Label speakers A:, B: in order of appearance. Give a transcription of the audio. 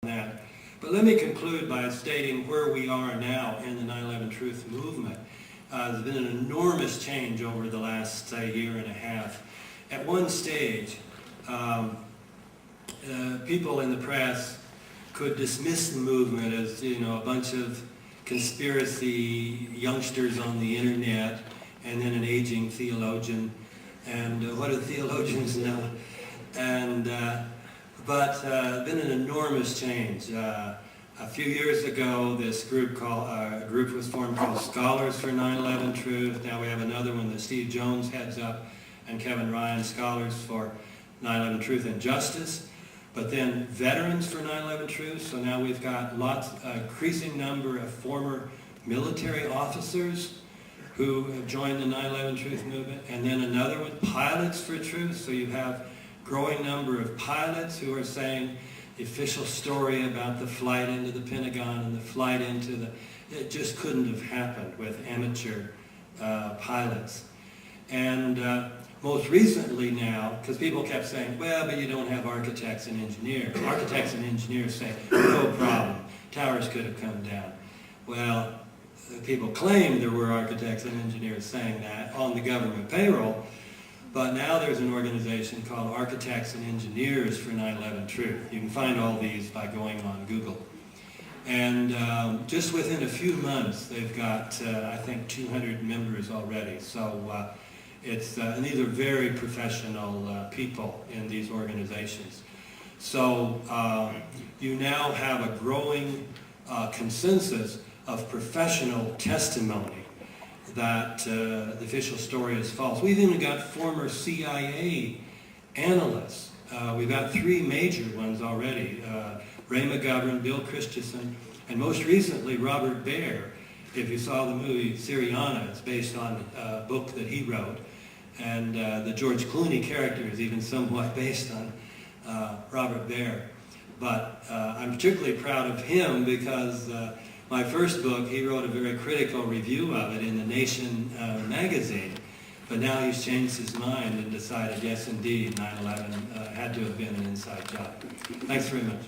A: that. But let me conclude by stating where we are now in the 9/11 Truth movement. There's been an enormous change over the last year and a half. At one stage, people in the press could dismiss the movement as, a bunch of conspiracy youngsters on the internet and then an aging theologian. And what do theologians know? And but been an enormous change. A few years ago, this group was formed called Scholars for 9/11 Truth. Now we have another one that Steve Jones heads up, and Kevin Ryan, Scholars for 9/11 Truth and Justice. But then Veterans for 9/11 Truth. So now we've got increasing number of former military officers who have joined the 9/11 Truth movement. And then another one, Pilots for Truth. So you have growing number of pilots who are saying the official story about the flight into the Pentagon and the flight into it just couldn't have happened with amateur pilots. And most recently now, because people kept saying, well, but you don't have architects and engineers. Architects and engineers say, no problem, towers could have come down. Well, people claimed there were architects and engineers saying that on the government payroll, but now there's an organization called Architects and Engineers for 9/11 Truth. You can find all these by going on Google. And just within a few months, they've got, I think, 200 members already. So and these are very professional people in these organizations. So you now have a growing consensus of professional testimony that the official story is false. We've even got former CIA analysts. We've got 3 major ones already. Ray McGovern, Bill Christensen, and most recently Robert Baer. If you saw the movie Syriana, it's based on a book that he wrote. And the George Clooney character is even somewhat based on Robert Baer. But I'm particularly proud of him because my first book, he wrote a very critical review of it in The Nation magazine. But now he's changed his mind and decided, yes, indeed, 9/11 had to have been an inside job. Thanks very much.